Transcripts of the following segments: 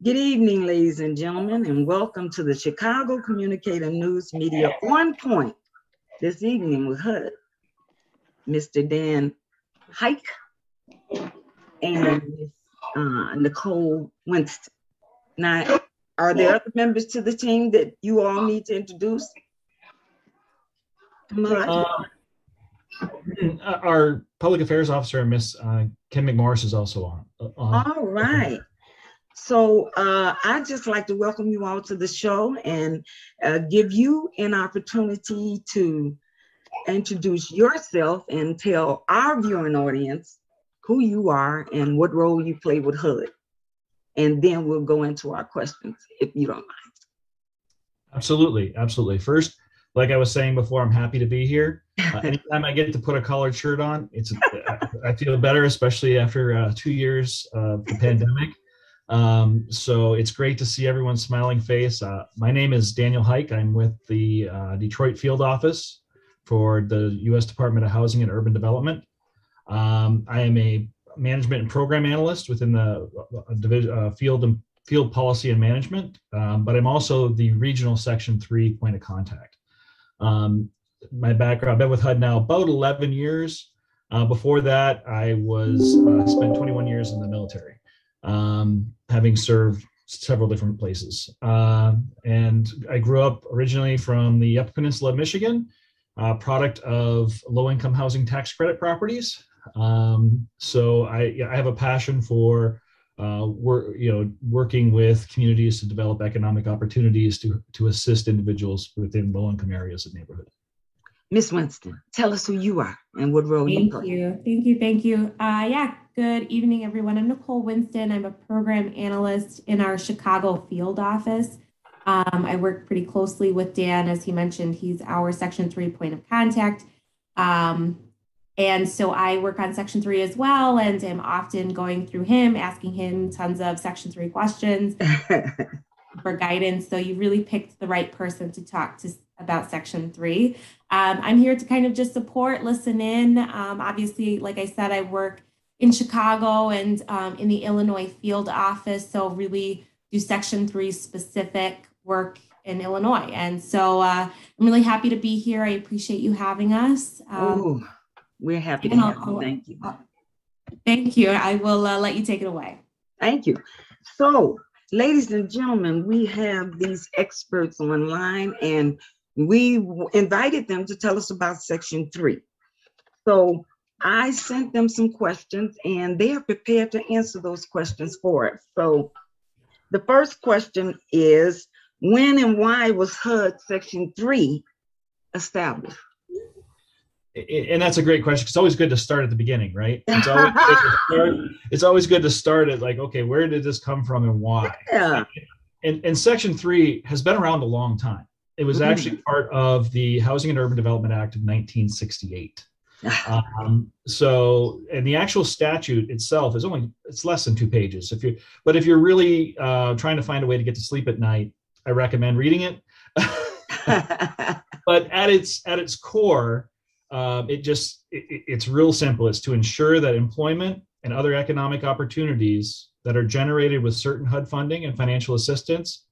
Good evening, ladies and gentlemen, and welcome to the Chicago Communicator News Media On Point. This evening with HUD, Mr. Dan Hike and Nicole Winston. Now, are there other members to the team that you all need to introduce? Our public affairs officer, Miss Kim McMorris, is also on. All right. So I'd just like to welcome you all to the show and give you an opportunity to introduce yourself and tell our viewing audience who you are and what role you play with HUD. And then we'll go into our questions, if you don't mind. Absolutely, absolutely. First, like I was saying before, I'm happy to be here. Anytime I get to put a collared shirt on, I feel better, especially after 2 years of the pandemic. So it's great to see everyone's smiling face. My name is Daniel Hike. I'm with the Detroit field office for the U.S. Department of Housing and Urban Development. I am a management and program analyst within the field policy and management, but I'm also the regional Section 3 point of contact. My background, I've been with HUD now about 11 years. Before that, I spent 21 years in the military, having served several different places. And I grew up originally from the Upper Peninsula of Michigan, product of low-income housing tax credit properties. So I have a passion for working with communities to develop economic opportunities to assist individuals within low-income areas of neighborhood. Ms. Winston, tell us who you are and what role you play. Thank you. Good evening, everyone. I'm Nicole Winston. I'm a program analyst in our Chicago field office. I work pretty closely with Dan. As he mentioned, he's our Section 3 point of contact. And so I work on Section 3 as well, and am often going through him, asking him tons of Section 3 questions for guidance. So you really picked the right person to talk to about Section 3. I'm here to kind of just support, listen in. Obviously, like I said, I work in Chicago and in the Illinois field office, so really do Section 3 specific work in Illinois. And so I'm really happy to be here. I appreciate you having us. We're happy to have you. Thank you. Thank you. I will let you take it away. Thank you. So, ladies and gentlemen, we have these experts online, and we invited them to tell us about Section 3. So I sent them some questions, and they are prepared to answer those questions for us. So the first question is, when and why was HUD Section 3 established? And that's a great question. It's always good to start at the beginning, right? It's always good to start at like, okay, where did this come from and why? Yeah. And Section 3 has been around a long time. It was actually part of the Housing and Urban Development Act of 1968. And the actual statute itself is it's less than 2 pages. But if you're really trying to find a way to get to sleep at night, I recommend reading it. But at its core, it's real simple. It's to ensure that employment and other economic opportunities that are generated with certain HUD funding and financial assistance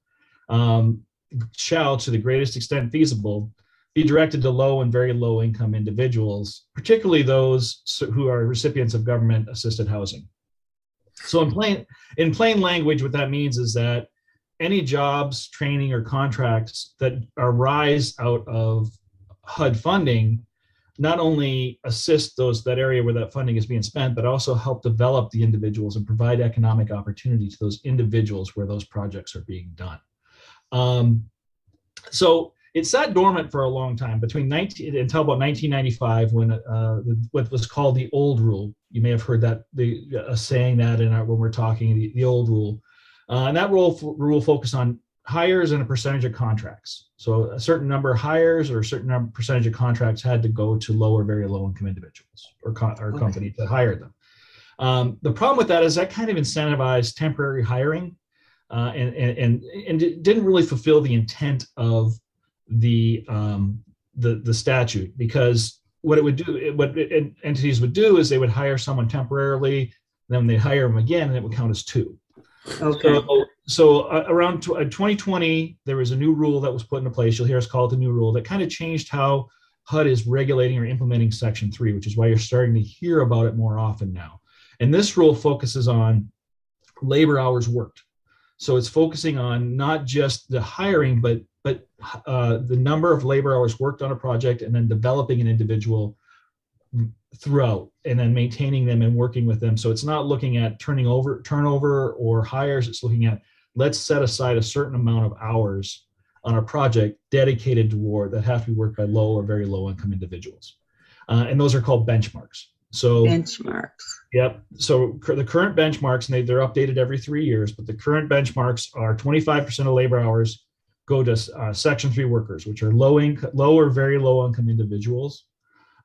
shall, to the greatest extent feasible, be directed to low and very low income individuals, particularly those who are recipients of government assisted housing. So in plain language, what that means is that any jobs, training, or contracts that arise out of HUD funding not only assist that area where that funding is being spent, but also help develop the individuals and provide economic opportunity to those individuals where those projects are being done. So it sat dormant for a long time until about 1995, when what was called the old rule. You may have heard that saying that when we're talking the old rule, and that rule focused on hires and a percentage of contracts. So a certain number of hires or a certain percentage of contracts had to go to low or very low income individuals or companies that hired them. The problem with that is that kind of incentivized temporary hiring and didn't really fulfill the intent of the statute, because what entities would do is they would hire someone temporarily, then they hire them again, and it would count as 2. Okay. So around 2020, there was a new rule that was put into place. You'll hear us call it the new rule that kind of changed how HUD is regulating or implementing Section 3, which is why you're starting to hear about it more often now. And this rule focuses on labor hours worked. So it's focusing on not just the hiring, but the number of labor hours worked on a project, and then developing an individual throughout, and then maintaining them and working with them. So it's not looking at turnover or hires. It's looking at, let's set aside a certain amount of hours on a project dedicated toward that have to be worked by low or very low income individuals. And those are called benchmarks. So benchmarks. Yep. So the current benchmarks, and they're updated every 3 years, but the current benchmarks are 25% of labor hours go to Section 3 workers, which are low or very low income individuals.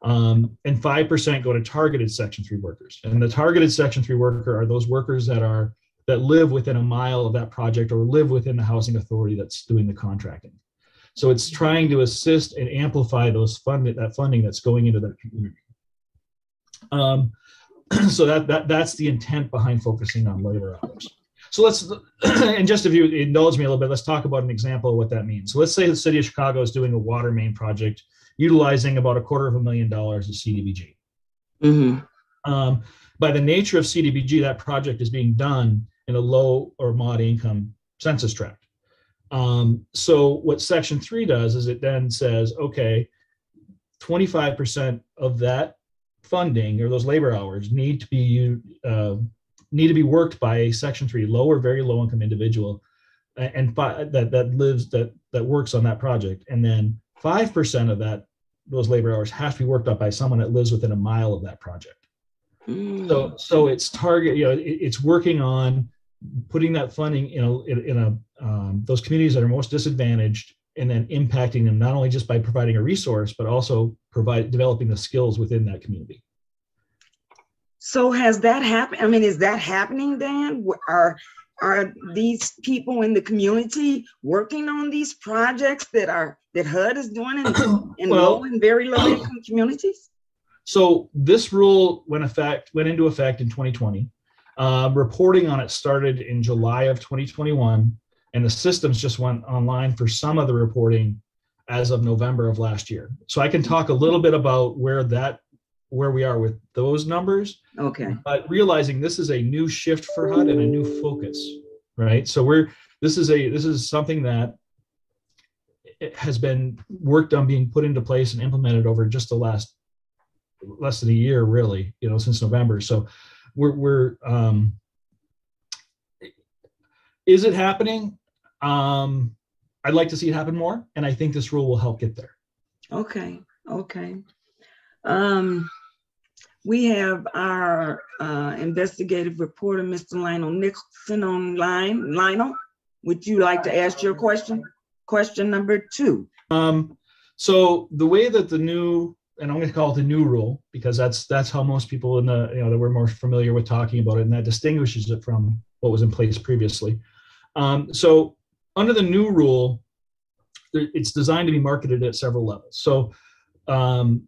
And 5% go to targeted Section 3 workers. And the targeted Section 3 worker are those workers that live within a mile of that project or live within the housing authority that's doing the contracting. So it's trying to assist and amplify that funding that's going into that community. So that's the intent behind focusing on labor hours. So let's, and just if you indulge me a little bit, let's talk about an example of what that means. So let's say the city of Chicago is doing a water main project utilizing about $250,000 of CDBG. Mm-hmm. By the nature of CDBG, that project is being done in a low or mod income census tract. So what Section 3 does is it then says, okay, 25% of that funding or those labor hours need to be worked by a Section 3 low or very low income individual, and that works on that project, and then 5% of those labor hours have to be worked up by someone that lives within a mile of that project. So it's it's working on putting that funding in those communities that are most disadvantaged, and then impacting them not only just by providing a resource, but also developing the skills within that community. So has that happened? I mean, is that happening, Dan? Are these people in the community working on these projects that HUD is doing in low and very low income communities? So this rule went into effect in 2020. Reporting on it started in July of 2021, and the systems just went online for some of the reporting as of November of last year. So I can talk a little bit about where we are with those numbers. Okay. But realizing this is a new shift for HUD and a new focus, right? So this is something that has been worked on being put into place and implemented over just the less than a year, really, since November. So is it happening? I'd like to see it happen more, and I think this rule will help get there. Okay. We have our investigative reporter, Mr. Lionel Nicholson, online. Lionel, would you like to ask your question? Question number 2. So the way that and I'm going to call it the new rule, because that's how most people that we're more familiar with talking about it, and that distinguishes it from what was in place previously. So under the new rule, it's designed to be marketed at several levels. So the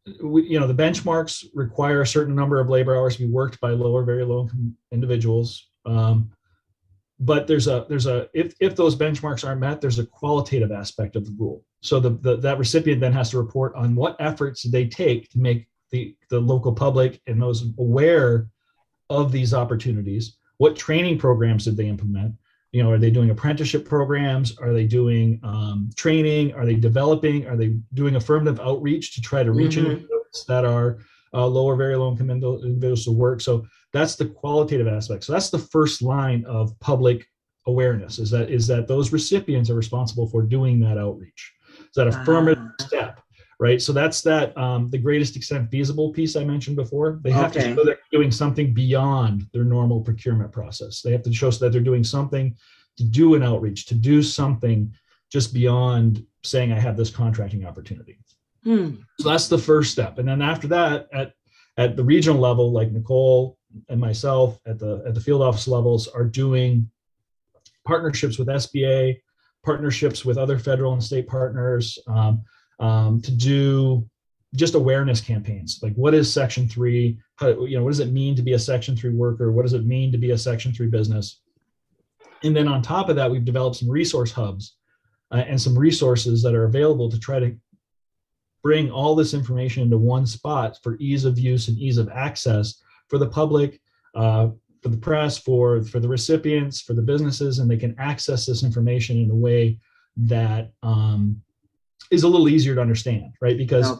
benchmarks require a certain number of labor hours to be worked by low or very low income individuals. But if those benchmarks aren't met, there's a qualitative aspect of the rule. So that recipient then has to report on what efforts they take to make the local public and those aware of these opportunities. What training programs did they implement? Are they doing apprenticeship programs? Are they doing training? Are they developing? Are they doing affirmative outreach to try to reach individuals that are low or very low income individuals to work? So that's the qualitative aspect. So that's the first line of public awareness, is that those recipients are responsible for doing that outreach. Is that affirmative step, right? So that's the greatest extent feasible piece I mentioned before. They have to show they're doing something beyond their normal procurement process. They have to show that they're doing something to do an outreach, to do something just beyond saying I have this contracting opportunity. So that's the first step. And then after that, at the regional level, like Nicole and myself at the field office levels are doing partnerships with SBA, partnerships with other federal and state partners, to do just awareness campaigns. Like, what is Section 3? What does it mean to be a Section 3 worker? What does it mean to be a Section 3 business? And then on top of that, we've developed some resource hubs and some resources that are available to try to bring all this information into one spot for ease of use and ease of access for the public, for the press, for the recipients, for the businesses, and they can access this information in a way that is a little easier to understand, right? Because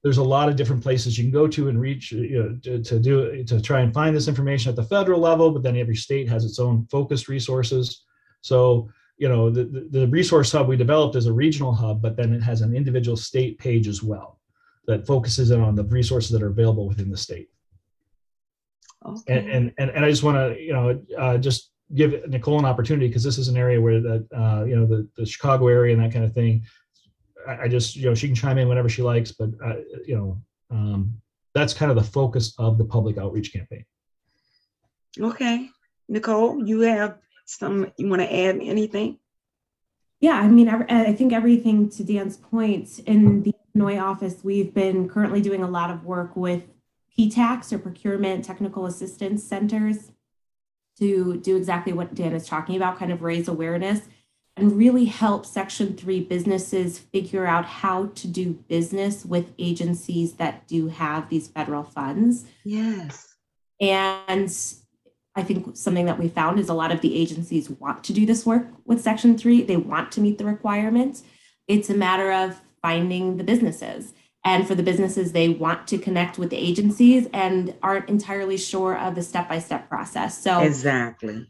there's a lot of different places you can go to and reach, to try and find this information at the federal level, but then every state has its own focused resources. So, the resource hub we developed is a regional hub, but then it has an individual state page as well that focuses in on the resources that are available within the state. Okay. And I just want to, just give Nicole an opportunity, because this is an area where the Chicago area and that kind of thing, I just, she can chime in whenever she likes, but, that's kind of the focus of the public outreach campaign. Okay. Nicole, you have you want to add anything? Yeah, I mean, I think everything to Dan's point. In the Illinois office, we've been currently doing a lot of work with PTACs, or Procurement Technical Assistance Centers, to do exactly what Dan is talking about, kind of raise awareness and really help Section 3 businesses figure out how to do business with agencies that do have these federal funds. Yes. And I think something that we found is a lot of the agencies want to do this work with Section 3. They want to meet the requirements. It's a matter of finding the businesses. And for the businesses, they want to connect with the agencies and aren't entirely sure of the step-by-step process. So exactly,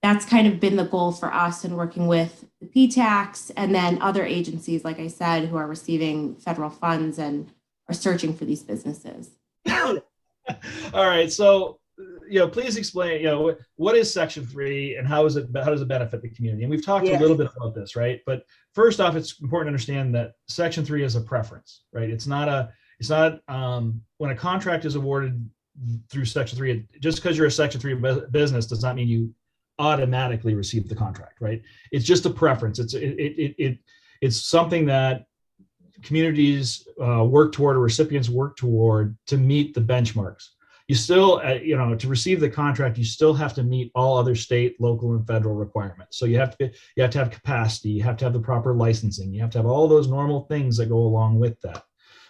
that's kind of been the goal for us in working with the PTACs and then other agencies, like I said, who are receiving federal funds and are searching for these businesses. All right. So, please explain, what is Section 3 and how does it benefit the community? And we've talked a little bit about this, right? But first off, it's important to understand that Section 3 is a preference, right? It's not when a contract is awarded through Section 3, just because you're a Section 3 business does not mean you automatically receive the contract, right? It's just a preference. It's something that communities work toward, or recipients work toward, to meet the benchmarks. You still, to receive the contract, you still have to meet all other state, local, and federal requirements. So you have to have capacity, you have to have the proper licensing, you have to have all those normal things that go along with that.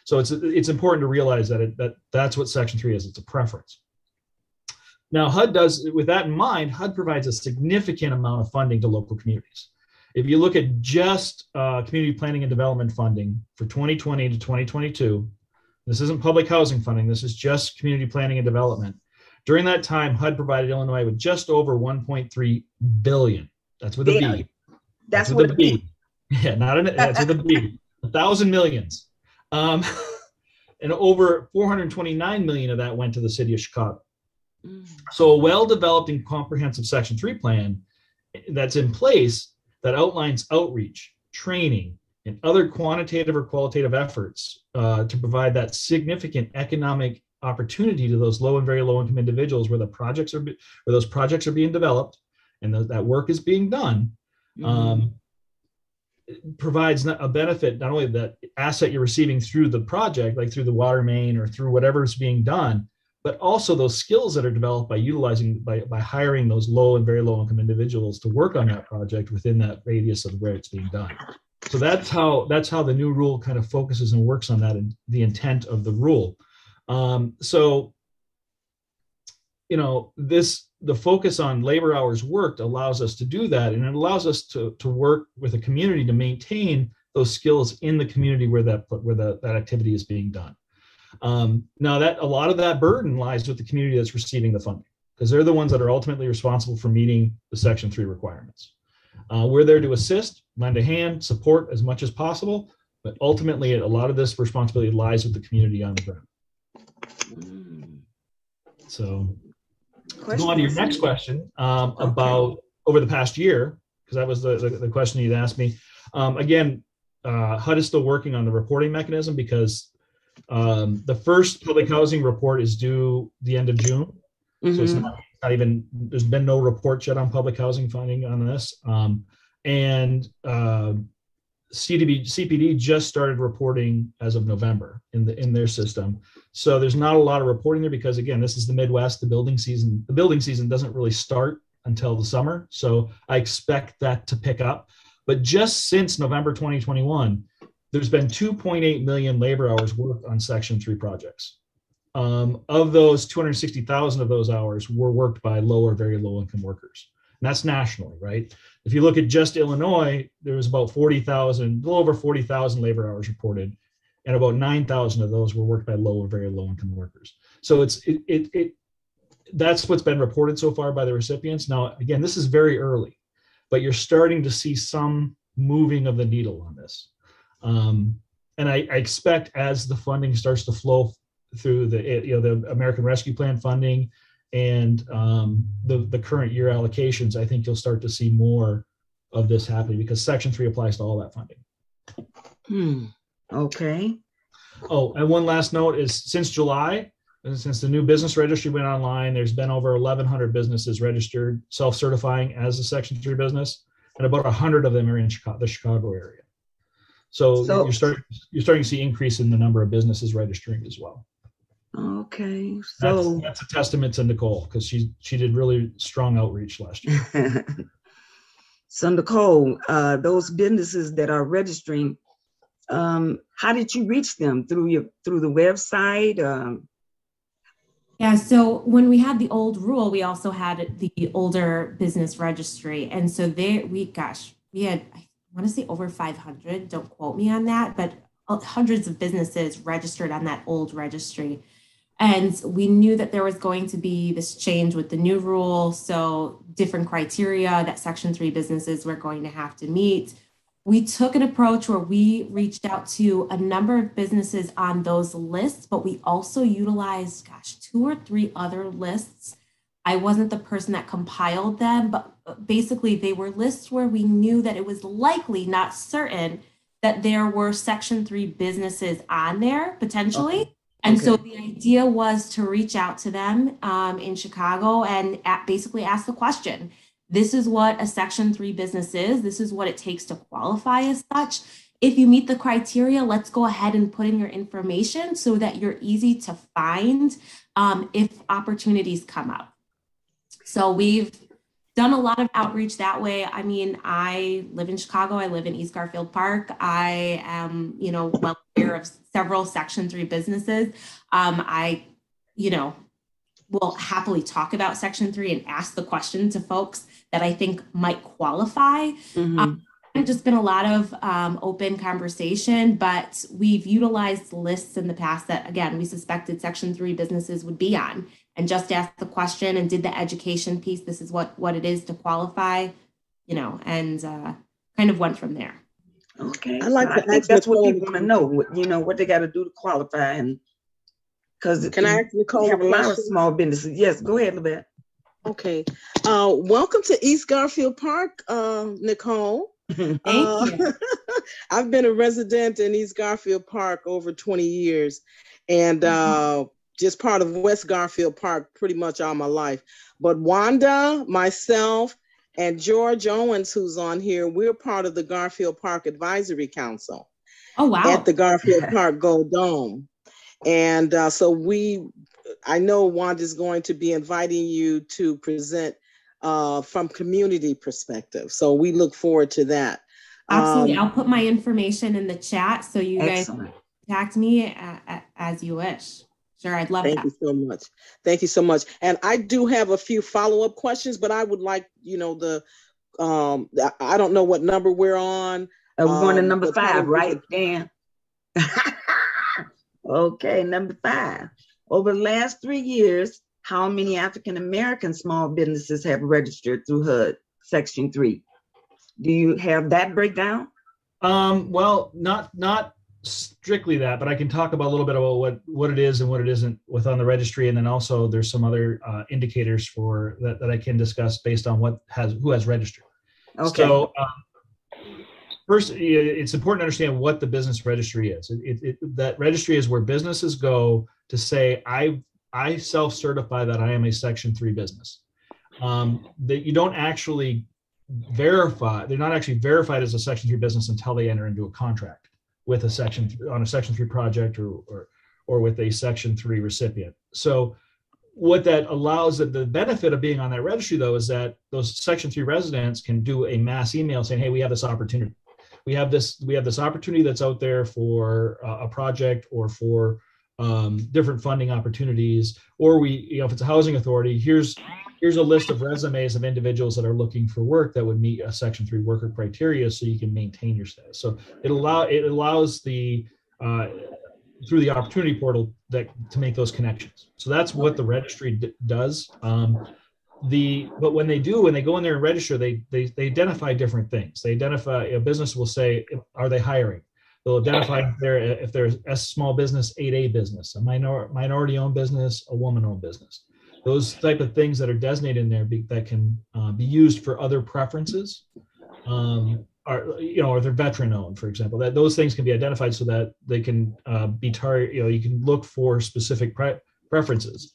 So it's important to realize that that's what Section 3 is. It's a preference. Now, HUD does, with that in mind, HUD provides a significant amount of funding to local communities. If you look at just community planning and development funding for 2020 to 2022, this isn't public housing funding, this is just community planning and development. During that time, HUD provided Illinois with just over 1.3 billion. That's with a B. That's with a B. Yeah, that's with a B. 1,000 millions. And over 429 million of that went to the city of Chicago. So a well-developed and comprehensive Section 3 plan that's in place that outlines outreach, training, and other quantitative or qualitative efforts to provide that significant economic opportunity to those low and very low-income individuals where those projects are being developed and that work is being done, provides a benefit, not only that asset you're receiving through the project, like through the water main or through whatever is being done, but also those skills that are developed by hiring those low and very low income individuals to work on that project within that radius of where it's being done. So that's how the new rule kind of focuses and works on that and the intent of the rule. The focus on labor hours worked allows us to do that, and it allows us to work with a community to maintain those skills in the community where that activity is being done. Now that a lot of that burden lies with the community that's receiving the funding, because they're the ones that are ultimately responsible for meeting the Section 3 requirements. We're there to assist, lend a hand, support as much as possible, but ultimately a lot of this responsibility lies with the community on the ground. So go on to your next question about over the past year, because that was the question you'd asked me. Again, HUD is still working on the reporting mechanism, because the first public housing report is due the end of June. So it's not even, there's been no report yet on public housing funding on this. CPD just started reporting as of November in their system. So there's not a lot of reporting there, because again, this is the Midwest, the building season doesn't really start until the summer. So I expect that to pick up. But just since November 2021, there's been 2.8 million labor hours worked on Section 3 projects. Of those, 260,000 of those hours were worked by low or very low income workers. And that's nationally, right? If you look at just Illinois, there was about 40,000, a little over 40,000 labor hours reported, and about 9,000 of those were worked by low or very low income workers. So that's what's been reported so far by the recipients. Now, again, this is very early, but you're starting to see some moving of the needle on this. And I expect as the funding starts to flow through the American Rescue Plan funding and the current year allocations, I think you'll start to see more of this happening because Section 3 applies to all that funding. Okay. Oh, and one last note is since July, since the new business registry went online, there's been over 1,100 businesses registered, self-certifying as a Section 3 business, and about 100 of them are in the Chicago area. So you're starting to see increase in the number of businesses registering as well. Okay, so that's a testament to Nicole because she did really strong outreach last year. So Nicole, those businesses that are registering, how did you reach them? Through the website? Yeah, so when we had the old rule, we also had the older business registry, and so we had, I want to say over 500. Don't quote me on that, but hundreds of businesses registered on that old registry. And we knew that there was going to be this change with the new rule. So different criteria that Section 3 businesses were going to have to meet. We took an approach where we reached out to a number of businesses on those lists, but we also utilized, 2 or 3 other lists. I wasn't the person that compiled them, but basically they were lists where we knew that it was likely, not certain, that there were Section 3 businesses on there potentially. Okay. And so the idea was to reach out to them in Chicago and basically ask the question, this is what a Section 3 business is. This is what it takes to qualify as such. If you meet the criteria, let's go ahead and put in your information so that you're easy to find if opportunities come up. So we've done a lot of outreach that way. I mean, I live in Chicago. I live in East Garfield Park. I am, well aware of several Section 3 businesses. I will happily talk about Section 3 and ask the question to folks that I think might qualify. It's just been a lot of open conversation, but we've utilized lists in the past that, again, we suspected Section 3 businesses would be on, and just asked the question and did the education piece. This is what it is to qualify, and kind of went from there. Okay, I think that's what people want to know. What they got to do to qualify, and because can I ask Nicole? We have a lot of small businesses. Yes, go ahead, Libet. Okay, welcome to East Garfield Park, Nicole. Thank you. I've been a resident in East Garfield Park over 20 years, and just part of West Garfield Park pretty much all my life. But Wanda, myself, and George Owens, who's on here, we're part of the Garfield Park Advisory Council. Oh, wow. At the Garfield Park Gold Dome. And I know Wanda's going to be inviting you to present from community perspective. So we look forward to that. Absolutely. I'll put my information in the chat so you guys contact me as you wish. Sure, I'd love that. Thank you so much. Thank you so much. And I do have a few follow-up questions, but I would like, I don't know what number we're on. We're going to number 5, right, Dan? Okay, number 5. Over the last 3 years, how many African-American small businesses have registered through HUD Section 3? Do you have that breakdown? Well, not strictly that, but I can talk about a little bit about what it is and what it isn't within the registry, and then also there's some other indicators for that I can discuss based on who has registered. Okay. So first, it's important to understand what the business registry is. That registry is where businesses go to say, I self-certify that I am a Section 3 business. That you don't actually verify, they're not actually verified as a Section 3 business until they enter into a contract with a Section 3 project or with a Section 3 recipient. So what that allows, the benefit of being on that registry, though, is that those Section 3 residents can do a mass email saying, hey, we have this opportunity. We have this opportunity that's out there for a project or for different funding opportunities, or if it's a housing authority, here's a list of resumes of individuals that are looking for work that would meet a Section 3 worker criteria, so you can maintain your status. So it allows through the opportunity portal to make those connections. So that's what the registry does. But when they go in there and register, they identify different things. They identify, a business will say, are they hiring? They'll identify if there's a small business, 8A business, a minority-owned business, a woman-owned business. Those type of things that are designated in there that can be used for other preferences, or they're veteran-owned, for example. That those things can be identified so that they can be targeted. You can look for specific preferences.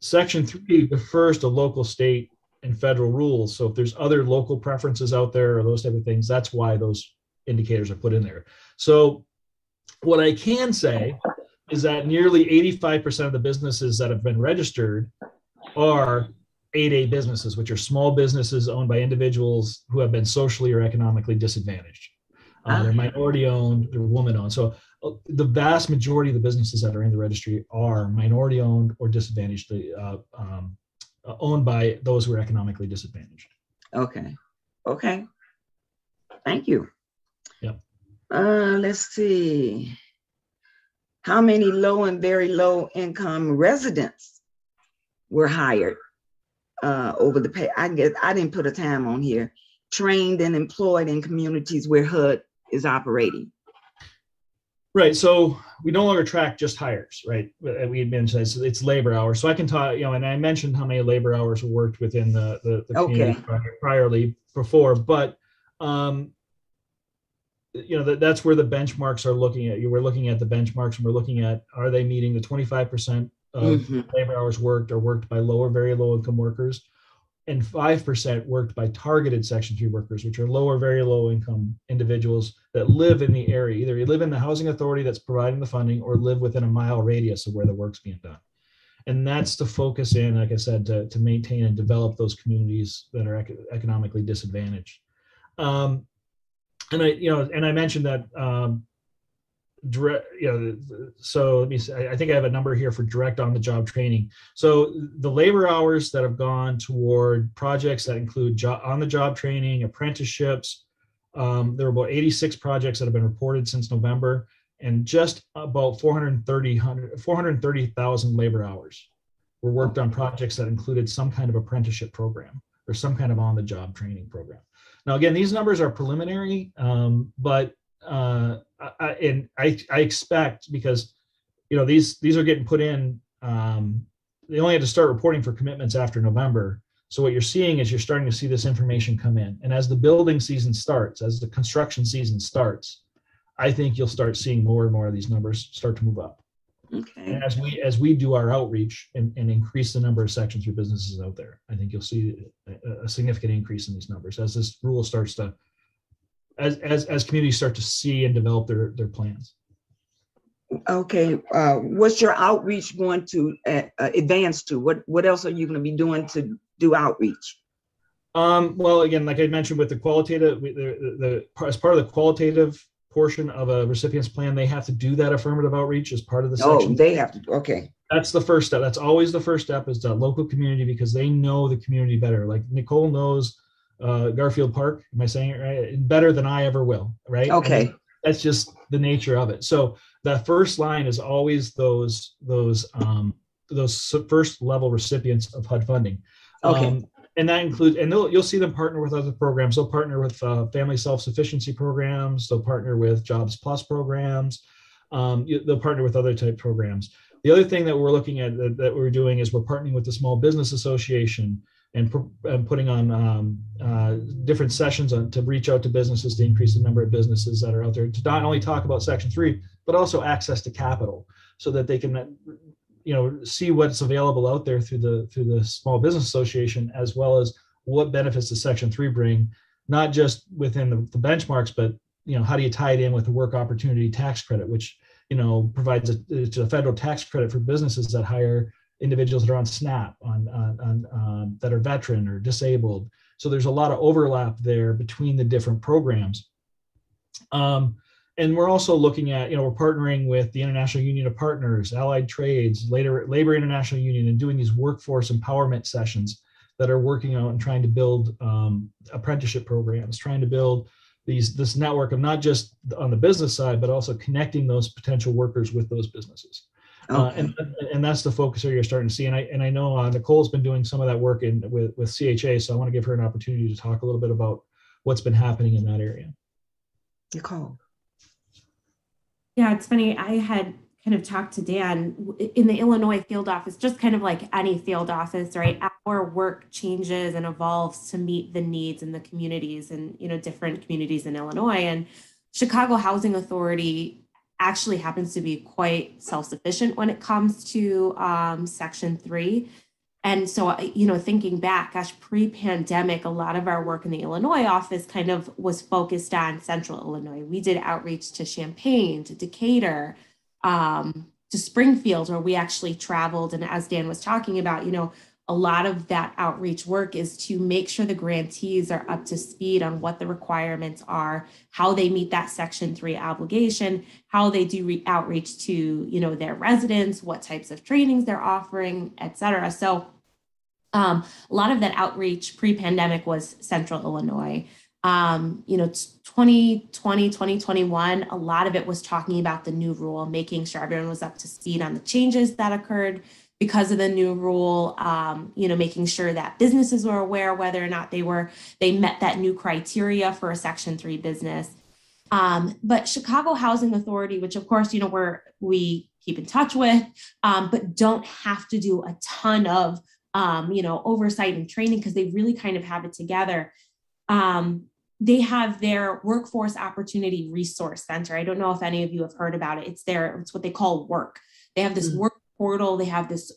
Section 3 refers to local, state, and federal rules. So if there's other local preferences out there or those type of things, that's why those indicators are put in there. So what I can say is that nearly 85% of the businesses that have been registered are 8A businesses, which are small businesses owned by individuals who have been socially or economically disadvantaged. They're minority owned, they're woman owned. So the vast majority of the businesses that are in the registry are minority owned or disadvantaged, owned by those who are economically disadvantaged. Okay. Thank you. Yep. Let's see. How many low and very low income residents were hired over the pay? I didn't put a time on here. Trained and employed in communities where HUD is operating. Right. So we no longer track just hires, right? We had mentioned it's labor hours. So I can talk, and I mentioned how many labor hours were worked within the community priorly before, but that's where the benchmarks are looking at. We're looking at the benchmarks, and we're looking at, are they meeting the 25% of labor hours worked or worked by low or very low income workers, and 5% worked by targeted Section 3 workers, which are low or very low income individuals that live in the area. Either you live in the housing authority that's providing the funding or live within a mile radius of where the work's being done. And that's to focus in, like I said, to maintain and develop those communities that are economically disadvantaged. And I mentioned that so let me see, I think I have a number here for direct on-the-job training. So the labor hours that have gone toward projects that include on-the-job training, apprenticeships, there were about 86 projects that have been reported since November, and just about 430,000 labor hours were worked on projects that included some kind of apprenticeship program or some kind of on-the-job training program. Now, again, these numbers are preliminary, but I expect, because these are getting put in, they only had to start reporting for commitments after November. So what you're seeing is you're starting to see this information come in, and as the building season starts, as the construction season starts, I think you'll start seeing more and more of these numbers start to move up. Okay. And as we do our outreach and increase the number of Section 3 businesses out there, I think you'll see a significant increase in these numbers as this rule starts to, as communities start to see and develop their plans. Okay. What's your outreach going to advance to? What else are you going to be doing to do outreach? Well, again, like I mentioned, with the qualitative, as part of the qualitative portion of a recipient's plan, they have to do that affirmative outreach as part of the section. Oh, they have to. Okay. That's the first step. That's always the first step, is the local community, because they know the community better. Like Nicole knows Garfield Park. Am I saying it right? Better than I ever will, right? Okay. And that's just the nature of it. So that first line is always those first level recipients of HUD funding. Okay. And that includes, and you'll see them partner with other programs. They'll partner with family self-sufficiency programs. They'll partner with Jobs Plus programs. They'll partner with other type programs. The other thing that we're looking at that we're doing is we're partnering with the Small Business Association and putting on different sessions to reach out to businesses to increase the number of businesses that are out there, to not only talk about Section 3, but also access to capital, so that they can see what's available out there through the Small Business Association, as well as what benefits does Section 3 bring, not just within the benchmarks, but how do you tie it in with the Work Opportunity Tax Credit, which provides a federal tax credit for businesses that hire individuals that are on SNAP, that are veteran or disabled. So there's a lot of overlap there between the different programs. And we're also looking at, we're partnering with the International Union of Partners, Allied Trades, Labor International Union, and doing these workforce empowerment sessions that are working on and trying to build apprenticeship programs, trying to build this network of not just on the business side, but also connecting those potential workers with those businesses. Okay. And that's the focus area you're starting to see. And I know Nicole's been doing some of that work with CHA, so I want to give her an opportunity to talk a little bit about what's been happening in that area. Nicole. Yeah, it's funny. I had kind of talked to Dan in the Illinois field office, just kind of like any field office, right? Our work changes and evolves to meet the needs in the communities and, different communities in Illinois. And Chicago Housing Authority actually happens to be quite self-sufficient when it comes to Section 3. And so, thinking back, gosh, pre-pandemic, a lot of our work in the Illinois office kind of was focused on central Illinois. We did outreach to Champaign, to Decatur, to Springfield, where we actually traveled. And as Dan was talking about, a lot of that outreach work is to make sure the grantees are up to speed on what the requirements are, how they meet that Section 3 obligation, how they do outreach to, their residents, what types of trainings they're offering, et cetera. So a lot of that outreach pre-pandemic was central Illinois. 2020, 2021, a lot of it was talking about the new rule, making sure everyone was up to speed on the changes that occurred because of the new rule, making sure that businesses were aware whether or not they met that new criteria for a Section 3 business. But Chicago Housing Authority, which of course, we keep in touch with, but don't have to do a ton of oversight and training because they really kind of have it together. They have their Workforce Opportunity Resource Center. I don't know if any of you have heard about it. It's what they call WORK. They have this work portal. They have this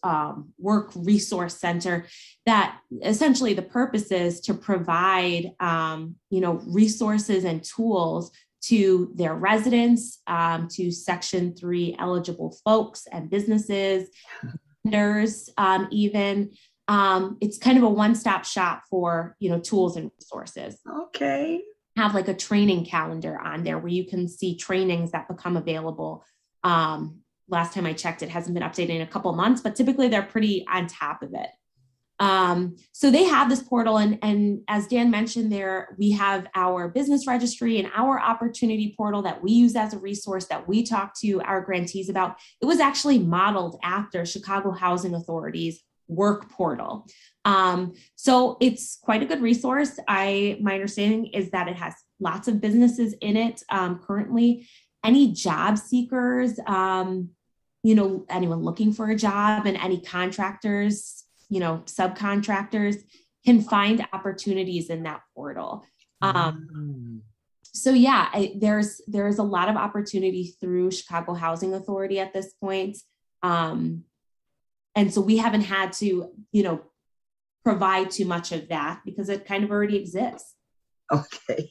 work resource center that essentially the purpose is to provide, resources and tools to their residents, to Section 3 eligible folks and businesses, vendors, even. It's kind of a one-stop shop for, tools and resources. Okay. Have like a training calendar on there where you can see trainings that become available. Last time I checked, it hasn't been updated in a couple of months, but typically they're pretty on top of it. So they have this portal, and as Dan mentioned there, we have our business registry and our opportunity portal that we use as a resource that we talk to our grantees about. It was actually modeled after Chicago Housing Authority's work portal. So it's quite a good resource. My understanding is that it has lots of businesses in it currently. Any job seekers, anyone looking for a job, and any contractors, subcontractors can find opportunities in that portal. So yeah, there's a lot of opportunity through Chicago Housing Authority at this point. And so we haven't had to, provide too much of that because it kind of already exists. Okay.